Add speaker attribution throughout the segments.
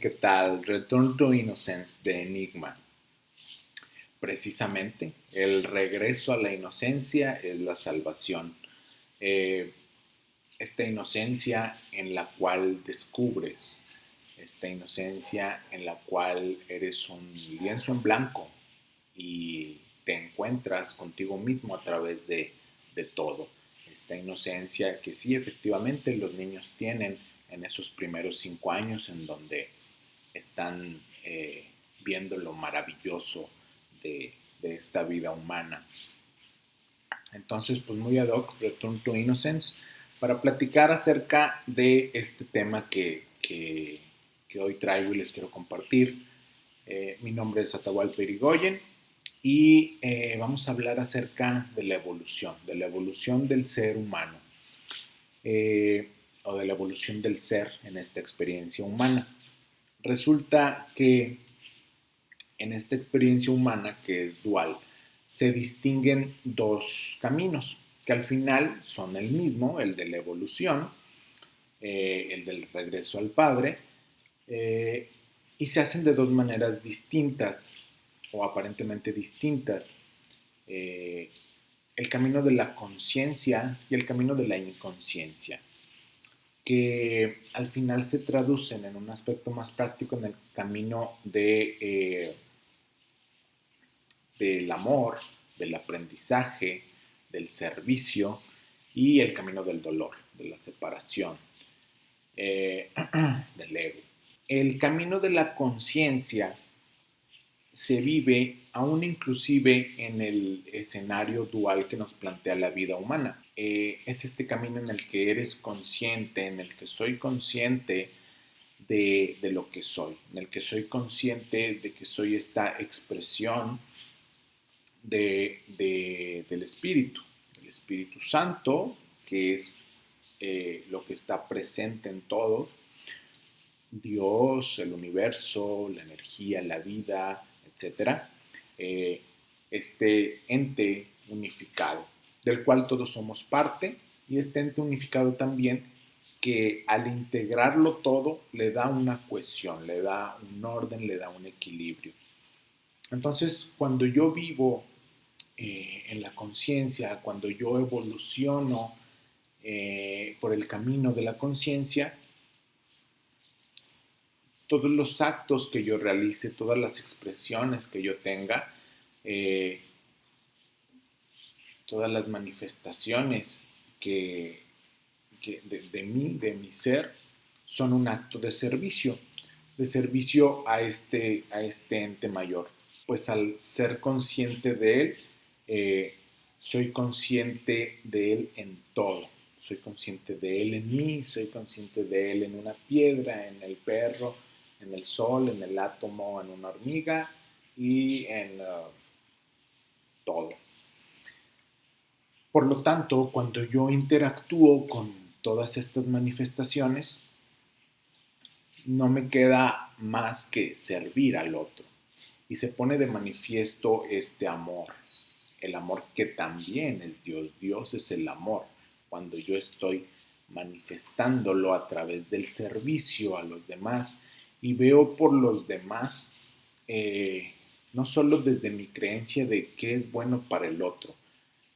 Speaker 1: ¿qué tal? Return to Innocence de Enigma. Precisamente, el regreso a la inocencia es la salvación. Eh, esta inocencia en la cual descubres, esta inocencia en la cual eres un lienzo en blanco y te encuentras contigo mismo a través de todo. Esta inocencia que sí efectivamente los niños tienen en esos primeros 5 años en donde están viendo lo maravilloso de esta vida humana. Entonces, pues muy ad hoc, Return to Innocence, para platicar acerca de este tema que hoy traigo y les quiero compartir. Mi nombre es Atahualpa Irigoyen y vamos a hablar acerca de la evolución del ser humano, o de la evolución del ser en esta experiencia humana. Resulta que en esta experiencia humana, que es dual, se distinguen dos caminos, que al final son el mismo, el de la evolución, el del regreso al Padre, eh, y se hacen de dos maneras distintas, o aparentemente distintas, eh, el camino de la conciencia y el camino de la inconsciencia, que al final se traducen en un aspecto más práctico en el camino del amor, del aprendizaje, del servicio y el camino del dolor, de la separación, del ego. El camino de la conciencia se vive aún inclusive en el escenario dual que nos plantea la vida humana. Es este camino en el que eres consciente, en el que soy consciente de lo que soy, en el que soy consciente de que soy esta expresión del Espíritu Santo, que es lo que está presente en todo, Dios, el universo, la energía, la vida, etcétera, este ente unificado, del cual todos somos parte, y este ente unificado también que al integrarlo todo le da una cohesión, le da un orden, le da un equilibrio. Entonces, cuando yo vivo en la conciencia, cuando yo evoluciono por el camino de la conciencia, todos los actos que yo realice, todas las expresiones que yo tenga, eh, todas las manifestaciones de mi ser, son un acto de servicio a este ente mayor. Pues al ser consciente de él, eh, soy consciente de él en todo. Soy consciente de él en mí, soy consciente de él en una piedra, en el perro, en el sol, en el átomo, en una hormiga y en todo. Por lo tanto, cuando yo interactúo con todas estas manifestaciones, no me queda más que servir al otro. Y se pone de manifiesto este amor, el amor que también es Dios. Dios es el amor. Cuando yo estoy manifestándolo a través del servicio a los demás y veo por los demás, no solo desde mi creencia de qué es bueno para el otro,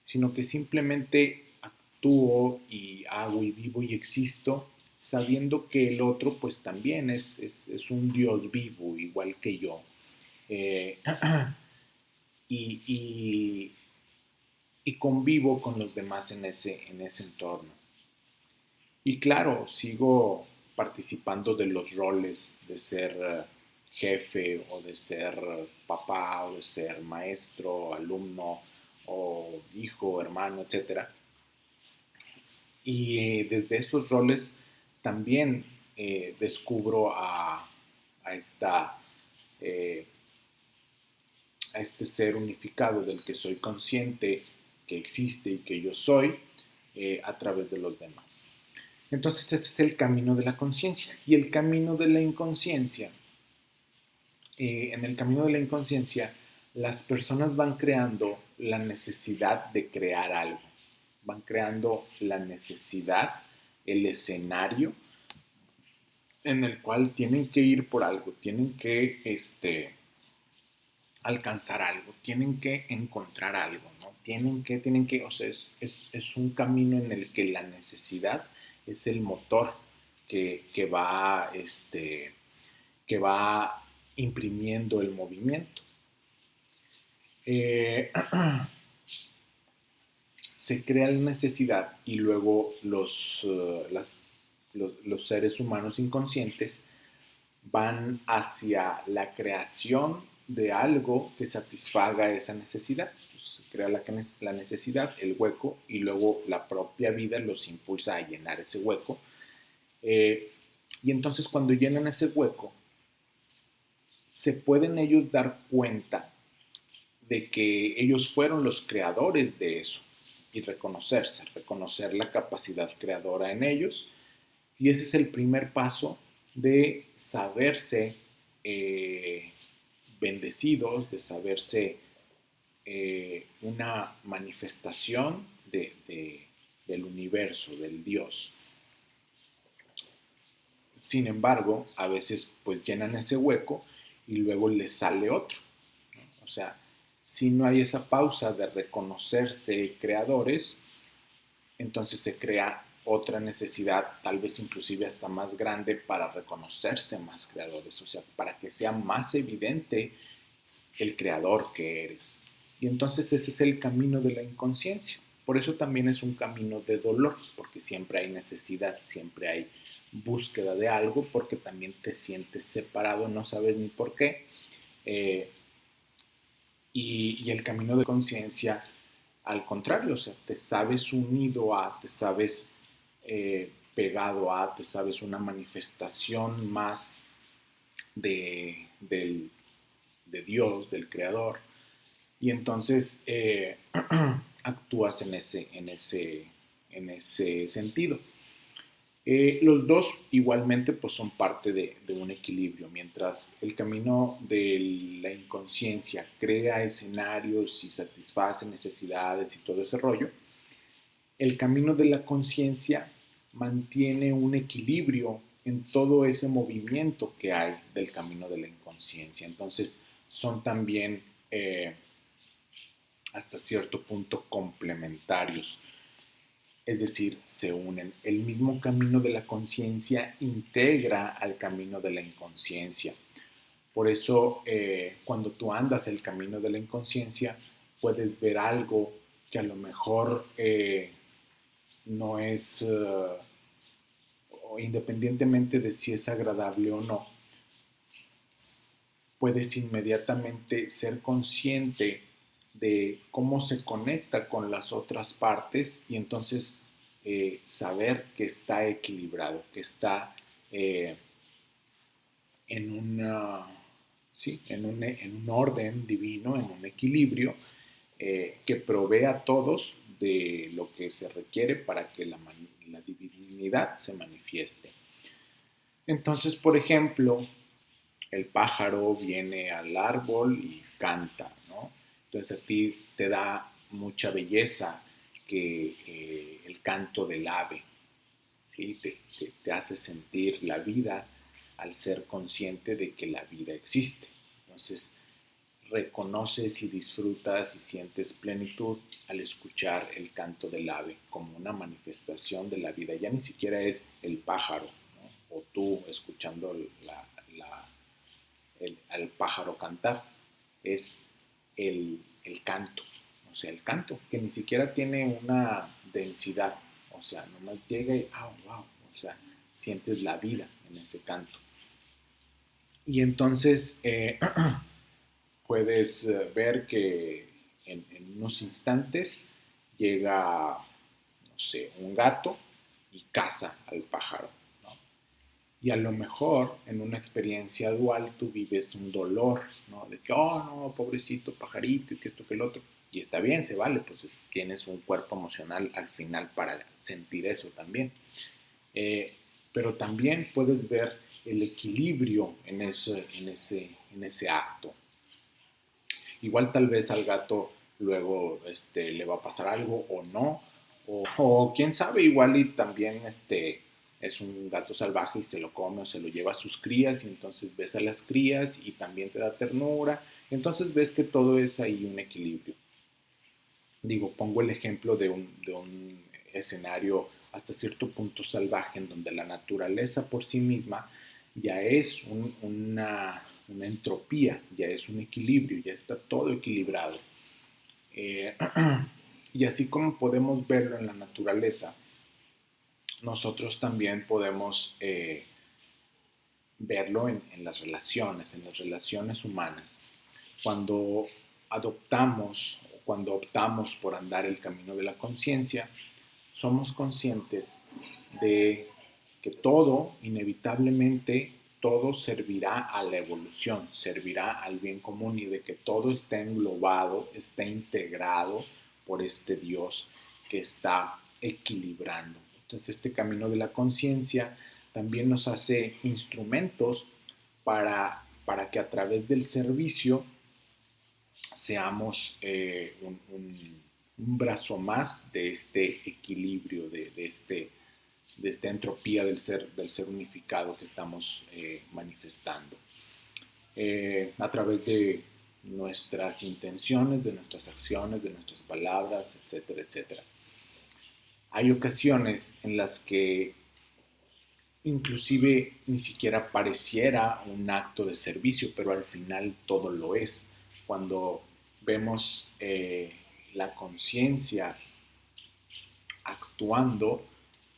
Speaker 1: sino que simplemente actúo y hago y vivo y existo sabiendo que el otro pues también es un Dios vivo igual que yo. Eh, y, y, y, convivo con los demás en ese entorno. Y claro, sigo participando de los roles de ser jefe o de ser papá o de ser maestro, alumno o hijo, hermano, etcétera. Y desde esos roles también descubro a, esta, eh, a este ser unificado del que soy consciente, que existe y que yo soy, a través de los demás. Entonces ese es el camino de la conciencia. Y el camino de la inconsciencia, en el camino de la inconsciencia, las personas van creando la necesidad de crear algo, van creando la necesidad, el escenario en el cual tienen que ir por algo, tienen que alcanzar algo, tienen que encontrar algo, ¿no? O sea, es un camino en el que la necesidad es el motor que va imprimiendo el movimiento. Eh, Se crea la necesidad y luego los seres humanos inconscientes van hacia la creación de algo que satisfaga esa necesidad. Entonces, se crea la necesidad, el hueco, y luego la propia vida los impulsa a llenar ese hueco. Y entonces cuando llenan ese hueco, se pueden ellos dar cuenta de que ellos fueron los creadores de eso y reconocer la capacidad creadora en ellos. Y ese es el primer paso de saberse eh, bendecidos, de saberse una manifestación del universo, del Dios. Sin embargo, a veces pues llenan ese hueco y luego les sale otro, ¿no? O sea, si no hay esa pausa de reconocerse creadores, entonces se crea otra necesidad, tal vez inclusive hasta más grande, para reconocerse más creadores, o sea, para que sea más evidente el creador que eres. Y entonces ese es el camino de la inconsciencia. Por eso también es un camino de dolor, porque siempre hay necesidad, siempre hay búsqueda de algo, porque también te sientes separado, no sabes ni por qué. Eh, y el camino de conciencia, al contrario, o sea, te sabes unido a, te sabes pegado a, te sabes una manifestación más de Dios, del Creador, y entonces actúas en ese sentido. Los dos igualmente pues, son parte de un equilibrio. Mientras el camino de la inconsciencia crea escenarios y satisface necesidades y todo ese rollo, el camino de la conciencia mantiene un equilibrio en todo ese movimiento que hay del camino de la inconsciencia. Entonces son también hasta cierto punto complementarios, es decir, se unen. El mismo camino de la conciencia integra al camino de la inconsciencia. Por eso, cuando tú andas el camino de la inconsciencia, puedes ver algo que a lo mejor no es, independientemente de si es agradable o no, puedes inmediatamente ser consciente de cómo se conecta con las otras partes y entonces saber que está equilibrado, que está eh, en, una, sí, en un orden divino, en un equilibrio que provee a todos de lo que se requiere para que la divinidad se manifieste. Entonces, por ejemplo, el pájaro viene al árbol y canta, ¿no? Entonces a ti te da mucha belleza que el canto del ave, ¿sí? Te hace sentir la vida al ser consciente de que la vida existe. Entonces reconoces y disfrutas y sientes plenitud al escuchar el canto del ave como una manifestación de la vida. Ya ni siquiera es el pájaro, ¿no? O tú escuchando al pájaro cantar, es el canto, o sea, el canto, que ni siquiera tiene una densidad, o sea, nomás llega y, oh, wow, o sea, sientes la vida en ese canto. Y entonces puedes ver que en unos instantes llega, no sé, un gato y caza al pájaro. Y a lo mejor en una experiencia dual tú vives un dolor, ¿no? De que, oh, no, pobrecito pajarito, y que esto, que el otro. Y está bien, se vale, pues tienes un cuerpo emocional al final para sentir eso también. Eh, pero también puedes ver el equilibrio en ese acto. Igual tal vez al gato luego le va a pasar algo o no, o quién sabe, igual y también es un gato salvaje y se lo come o se lo lleva a sus crías y entonces ves a las crías y también te da ternura. Entonces ves que todo es ahí un equilibrio. Digo, pongo el ejemplo de un escenario hasta cierto punto salvaje en donde la naturaleza por sí misma ya es una entropía, ya es un equilibrio, ya está todo equilibrado. Eh, y así como podemos verlo en la naturaleza, nosotros también podemos verlo en las relaciones humanas. Cuando adoptamos o cuando optamos por andar el camino de la conciencia, somos conscientes de que todo, inevitablemente, todo servirá a la evolución, servirá al bien común y de que todo está englobado, está integrado por este Dios que está equilibrando. Entonces este camino de la conciencia también nos hace instrumentos para que a través del servicio seamos un brazo más de este equilibrio, de esta entropía del ser unificado que estamos manifestando. A través de nuestras intenciones, de nuestras acciones, de nuestras palabras, etcétera, etcétera. Hay ocasiones en las que inclusive ni siquiera pareciera un acto de servicio, pero al final todo lo es. Cuando vemos la conciencia actuando,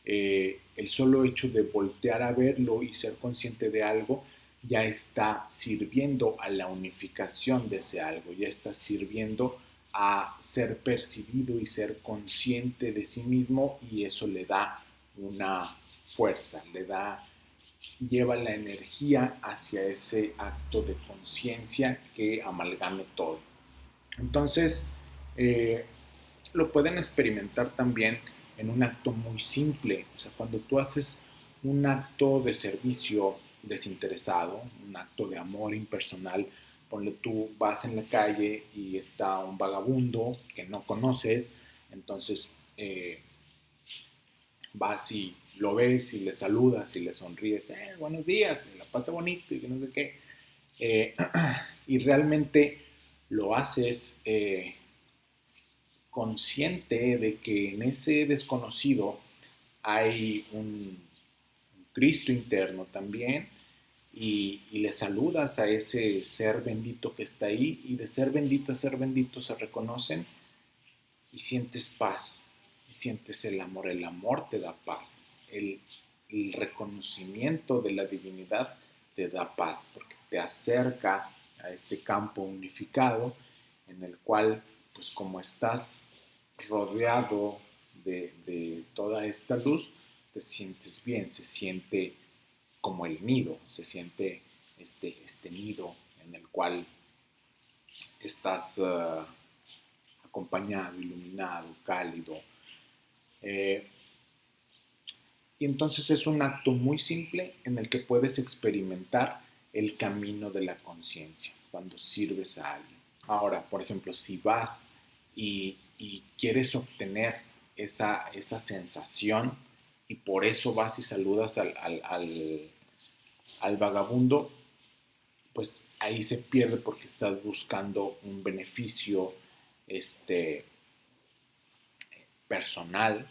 Speaker 1: el solo hecho de voltear a verlo y ser consciente de algo ya está sirviendo a la unificación de ese algo, ya está sirviendo a ser percibido y ser consciente de sí mismo y eso le da una fuerza, lleva la energía hacia ese acto de conciencia que amalgame todo. Entonces, eh, lo pueden experimentar también en un acto muy simple. O sea, cuando tú haces un acto de servicio desinteresado, un acto de amor impersonal, ponle tú, vas en la calle y está un vagabundo que no conoces, entonces vas y lo ves y le saludas y le sonríes, buenos días, y la pasa bonito y que no sé qué. Eh, y realmente lo haces consciente de que en ese desconocido hay un Cristo interno también y le saludas a ese ser bendito que está ahí y de ser bendito a ser bendito se reconocen y sientes paz y sientes el amor te da paz, el reconocimiento de la divinidad te da paz porque te acerca a este campo unificado en el cual, pues como estás rodeado de toda esta luz, te sientes bien, se siente como el nido, se siente este nido en el cual estás acompañado, iluminado, cálido. Eh, y entonces es un acto muy simple en el que puedes experimentar el camino de la conciencia cuando sirves a alguien. Ahora, por ejemplo, si vas y quieres obtener esa sensación y por eso vas y saludas al vagabundo, pues ahí se pierde porque estás buscando un beneficio este, personal,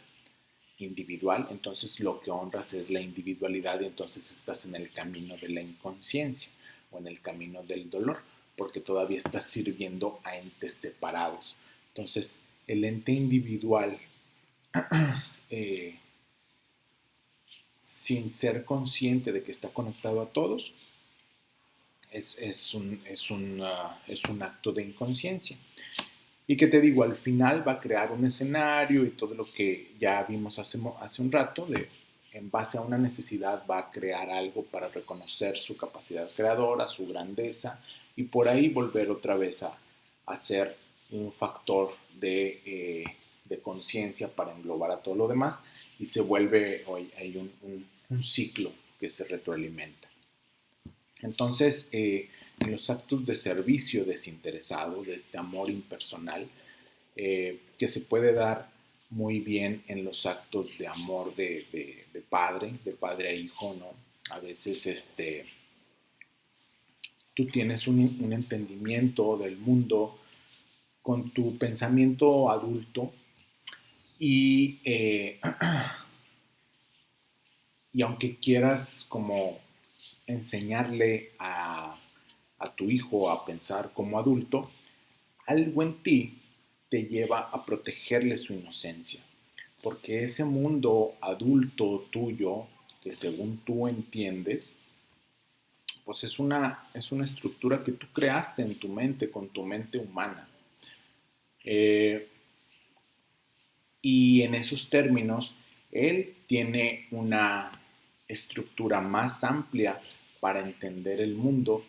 Speaker 1: individual, entonces lo que honras es la individualidad y entonces estás en el camino de la inconsciencia o en el camino del dolor, porque todavía estás sirviendo a entes separados. Entonces, el ente individual, eh, sin ser consciente de que está conectado a todos, es un acto de inconsciencia. Y que te digo, al final va a crear un escenario y todo lo que ya vimos hace un rato, en base a una necesidad va a crear algo para reconocer su capacidad creadora, su grandeza, y por ahí volver otra vez a ser un factor de conciencia para englobar a todo lo demás, y se vuelve hay un ciclo que se retroalimenta. Entonces, en los actos de servicio desinteresado, de este amor impersonal, que se puede dar muy bien en los actos de amor de padre a hijo, ¿no? A veces tú tienes un entendimiento del mundo con tu pensamiento adulto y, y aunque quieras como enseñarle a tu hijo a pensar como adulto, algo en ti te lleva a protegerle su inocencia, porque ese mundo adulto tuyo, que según tú entiendes, pues es una estructura que tú creaste en tu mente, con tu mente humana. Eh, y en esos términos, él tiene una estructura más amplia para entender el mundo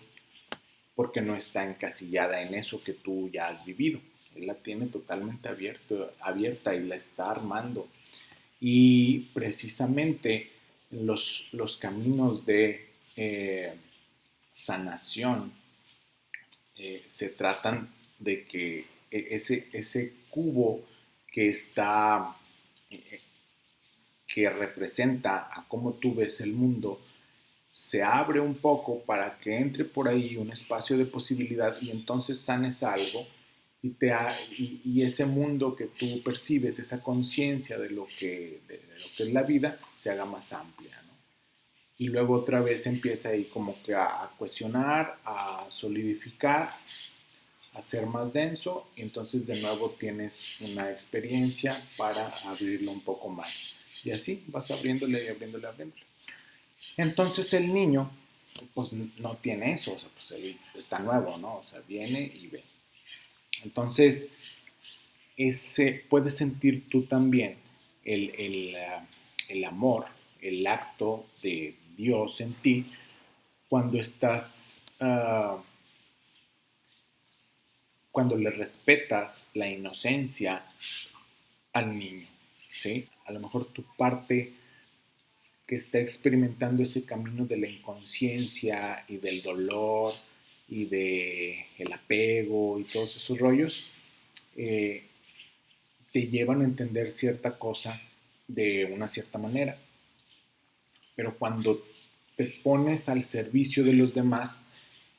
Speaker 1: porque no está encasillada en eso que tú ya has vivido. Él la tiene totalmente abierta y la está armando. Y precisamente los caminos de sanación se tratan de que ese cubo que está, eh, que representa a cómo tú ves el mundo, se abre un poco para que entre por ahí un espacio de posibilidad y entonces sanes algo y ese mundo que tú percibes, esa conciencia de lo que es la vida, se haga más amplia, ¿no? Y luego otra vez empieza ahí como que a cuestionar, a solidificar, a ser más denso y entonces de nuevo tienes una experiencia para abrirlo un poco más. Y así vas abriéndole y abriéndole, abriéndole. Entonces el niño, pues no tiene eso, o sea, pues él está nuevo, ¿no? O sea, viene y ve. Entonces, puedes sentir tú también el amor, el acto de Dios en ti cuando cuando le respetas la inocencia al niño, ¿sí? A lo mejor tu parte que está experimentando ese camino de la inconsciencia y del dolor y de el apego y todos esos rollos, eh, te llevan a entender cierta cosa de una cierta manera. Pero cuando te pones al servicio de los demás,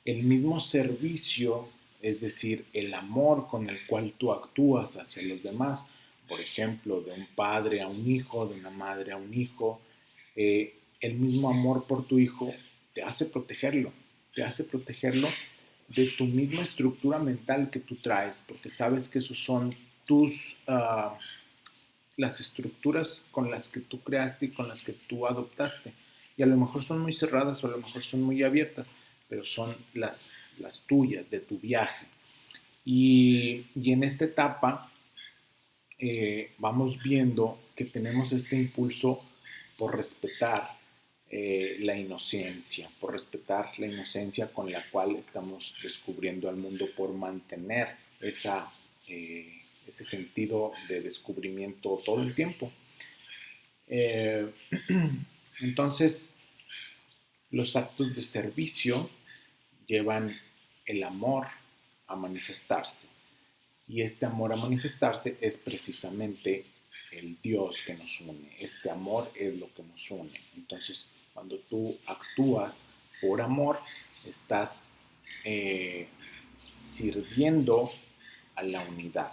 Speaker 1: el mismo servicio, es decir, el amor con el cual tú actúas hacia los demás, por ejemplo, de un padre a un hijo, de una madre a un hijo, el mismo amor por tu hijo te hace protegerlo de tu misma estructura mental que tú traes, porque sabes que esos son las estructuras con las que tú creaste y con las que tú adoptaste. Y a lo mejor son muy cerradas o a lo mejor son muy abiertas, pero son las tuyas, de tu viaje. Y en esta etapa vamos viendo que tenemos este impulso por respetar por respetar la inocencia con la cual estamos descubriendo al mundo, por mantener ese sentido de descubrimiento todo el tiempo. Eh, entonces, los actos de servicio llevan el amor a manifestarse. Y este amor a manifestarse es precisamente el Dios que nos une. Este amor es lo que nos une. Entonces, cuando tú actúas por amor, estás sirviendo a la unidad.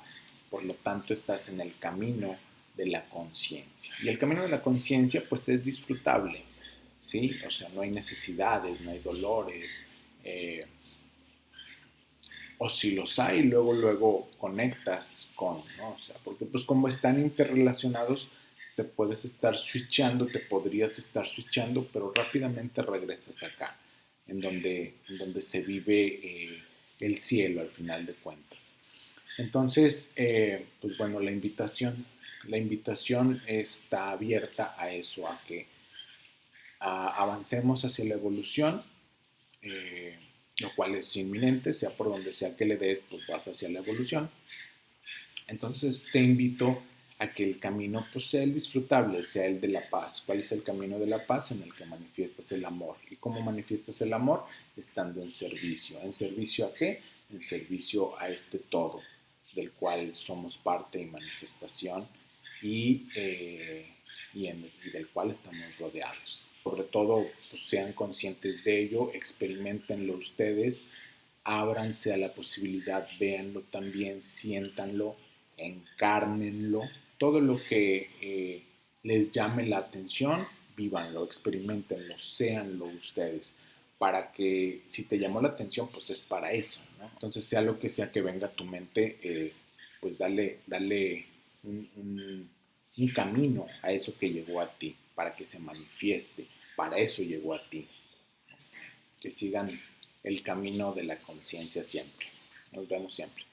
Speaker 1: Por lo tanto, estás en el camino de la conciencia. Y el camino de la conciencia, pues es disfrutable, ¿sí? O sea, no hay necesidades, no hay dolores. O si los hay, luego conectas con, ¿no? O sea, porque pues como están interrelacionados, te podrías estar switchando, pero rápidamente regresas acá, en donde se vive el cielo al final de cuentas. Entonces, pues bueno, la invitación está abierta a eso, a que avancemos hacia la evolución, eh, lo cual es inminente, sea por donde sea que le des, pues vas hacia la evolución. Entonces te invito a que el camino pues, sea el disfrutable, sea el de la paz. ¿Cuál es el camino de la paz? En el que manifiestas el amor. ¿Y cómo manifiestas el amor? Estando en servicio. ¿En servicio a qué? En servicio a este todo, del cual somos parte y manifestación y del cual estamos rodeados. Sobre todo, pues, sean conscientes de ello, experimentenlo ustedes, ábranse a la posibilidad, véanlo también, siéntanlo, encárnenlo, todo lo que les llame la atención, vívanlo, experimentenlo, séanlo ustedes, para que si te llamó la atención, pues es para eso, ¿no? Entonces, sea lo que sea que venga a tu mente, pues dale un camino a eso que llegó a ti, para que se manifieste, para eso llegó a ti. Que sigan el camino de la conciencia siempre. Nos vemos siempre.